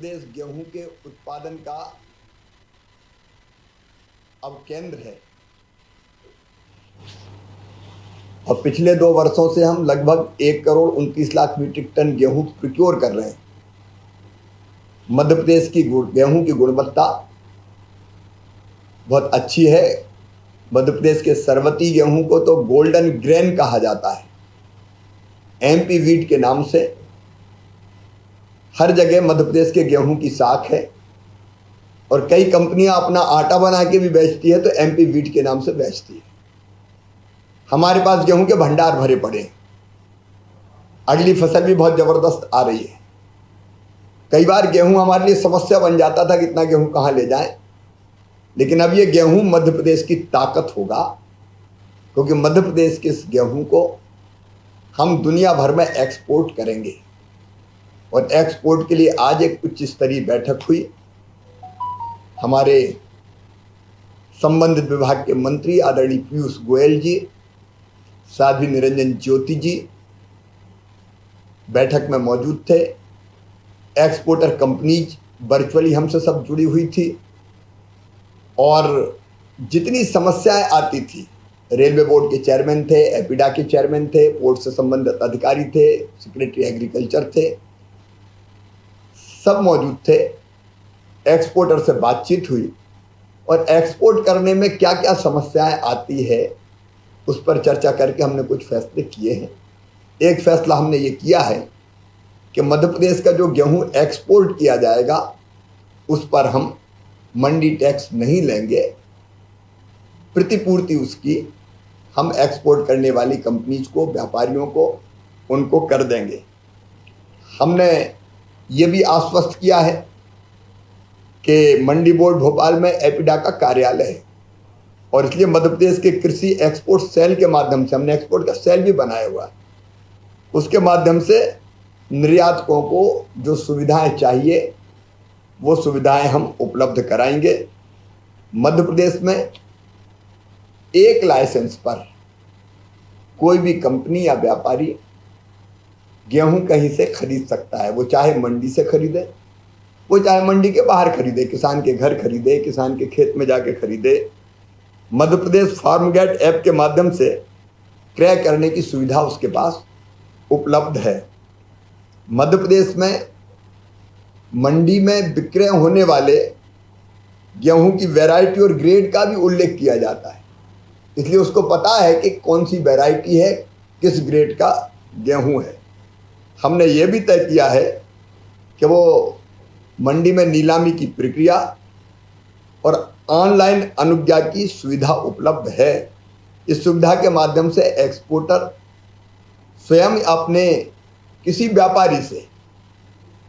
प्रदेश गेहूं के उत्पादन का अब केंद्र है और पिछले 2 वर्षों से हम लगभग 1 करोड़ 29 लाख मीट्रिक टन गेहूं प्रोक्योर कर रहे हैं। मध्य प्रदेश की गेहूं की गुणवत्ता बहुत अच्छी है। मध्य प्रदेश के सरवती गेहूं को तो गोल्डन ग्रेन कहा जाता है। एमपी वीट के नाम से हर जगह मध्य प्रदेश के गेहूं की साख है और कई कंपनियां अपना आटा बना के भी बेचती है तो एमपी वीट के नाम से बेचती है। हमारे पास गेहूं के भंडार भरे पड़े हैं। अगली फसल भी बहुत जबरदस्त आ रही है। कई बार गेहूं हमारे लिए समस्या बन जाता था कि इतना गेहूं कहां ले जाएं, लेकिन अब ये गेहूं मध्य प्रदेश की ताकत होगा, क्योंकि मध्य प्रदेश के इस गेहूं को हम दुनिया भर में एक्सपोर्ट करेंगे। और एक्सपोर्ट के लिए आज एक उच्च स्तरीय बैठक हुई। हमारे संबंधित विभाग के मंत्री आदरणीय पीयूष गोयल जी, साध्वी निरंजन ज्योति जी बैठक में मौजूद थे। एक्सपोर्टर कंपनीज वर्चुअली हमसे सब जुड़ी हुई थी और जितनी समस्याएं आती थी, रेलवे बोर्ड के चेयरमैन थे, एपिडा के चेयरमैन थे, पोर्ट से संबंधित अधिकारी थे, सेक्रेटरी एग्रीकल्चर थे, सब मौजूद थे। एक्सपोर्टर से बातचीत हुई और एक्सपोर्ट करने में क्या क्या समस्याएं आती है उस पर चर्चा करके हमने कुछ फैसले किए हैं। एक फैसला हमने ये किया है कि मध्य प्रदेश का जो गेहूं एक्सपोर्ट किया जाएगा उस पर हम मंडी टैक्स नहीं लेंगे। प्रतिपूर्ति उसकी हम एक्सपोर्ट करने वाली कंपनीज को, व्यापारियों को, उनको कर देंगे। हमने ये भी आश्वस्त किया है कि मंडी बोर्ड भोपाल में एपिडा का कार्यालय है और इसलिए मध्य प्रदेश के कृषि एक्सपोर्ट सेल के माध्यम से हमने एक्सपोर्ट का सेल भी बनाया हुआ है। उसके माध्यम से निर्यातकों को जो सुविधाएं चाहिए वो सुविधाएं हम उपलब्ध कराएंगे। मध्य प्रदेश में एक लाइसेंस पर कोई भी कंपनी या व्यापारी गेहूं कहीं से खरीद सकता है। वो चाहे मंडी से खरीदे, वो चाहे मंडी के बाहर खरीदे, किसान के घर खरीदे, किसान के खेत में जाके खरीदे। Madhya Pradesh farm gate app के माध्यम से क्रय करने की सुविधा उसके पास उपलब्ध है। मध्य प्रदेश में मंडी में विक्रय होने वाले गेहूं की वैरायटी और ग्रेड का भी उल्लेख किया जाता है, इसलिए उसको पता है कि कौन सी वैरायटी है, किस ग्रेड का गेहूं है। हमने ये भी तय किया है कि वो मंडी में नीलामी की प्रक्रिया और ऑनलाइन अनुज्ञा की सुविधा उपलब्ध है। इस सुविधा के माध्यम से एक्सपोर्टर स्वयं अपने किसी व्यापारी से,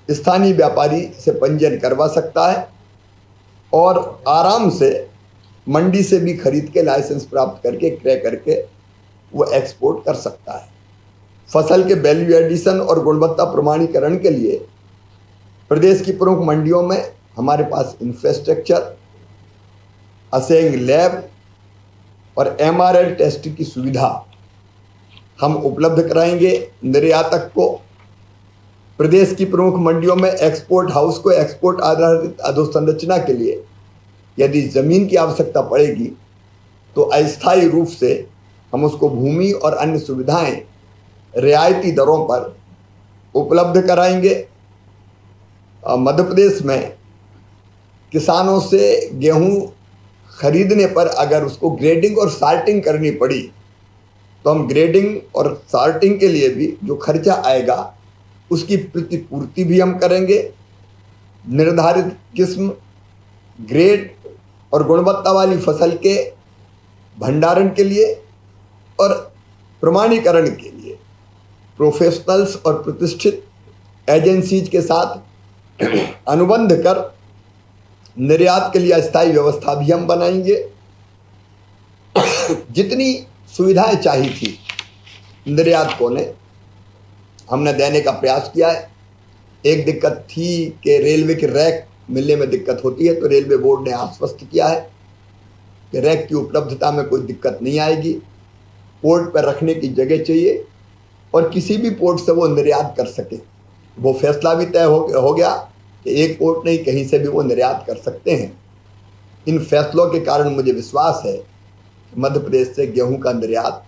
स्थानीय व्यापारी से पंजीयन करवा सकता है और आराम से मंडी से भी खरीद के लाइसेंस प्राप्त करके, क्रय करके वो एक्सपोर्ट कर सकता है। फसल के वैल्यू एडिशन और गुणवत्ता प्रमाणीकरण के लिए प्रदेश की प्रमुख मंडियों में हमारे पास इंफ्रास्ट्रक्चर, असेंग लैब और एमआरएल टेस्ट की सुविधा हम उपलब्ध कराएंगे। निर्यातक को प्रदेश की प्रमुख मंडियों में एक्सपोर्ट हाउस को एक्सपोर्ट आधारित अधोसंरचना के लिए यदि जमीन की आवश्यकता पड़ेगी तो अस्थायी रूप से हम उसको भूमि और अन्य सुविधाएं रियायती दरों पर उपलब्ध कराएंगे। मध्य प्रदेश में किसानों से गेहूं खरीदने पर अगर उसको ग्रेडिंग और सॉर्टिंग करनी पड़ी तो हम ग्रेडिंग और सॉर्टिंग के लिए भी जो खर्चा आएगा उसकी प्रतिपूर्ति भी हम करेंगे। निर्धारित किस्म, ग्रेड और गुणवत्ता वाली फसल के भंडारण के लिए और प्रमाणीकरण के लिए प्रोफेशनल्स और प्रतिष्ठित एजेंसीज के साथ अनुबंध कर निर्यात के लिए अस्थायी व्यवस्था भी हम बनाएंगे। जितनी सुविधाएं चाहिए थी निर्यातकों ने, हमने देने का प्रयास किया है। एक दिक्कत थी कि रेलवे के रैक मिलने में दिक्कत होती है, तो रेलवे बोर्ड ने आश्वस्त किया है कि रैक की उपलब्धता में कोई दिक्कत नहीं आएगी। पोर्ट पर रखने की जगह चाहिए और किसी भी पोर्ट से वो निर्यात कर सके, वो फैसला भी तय हो गया। कि एक पोर्ट नहीं, कहीं से भी वो निर्यात कर सकते हैं। इन फैसलों के कारण मुझे विश्वास है कि मध्य प्रदेश से गेहूं का निर्यात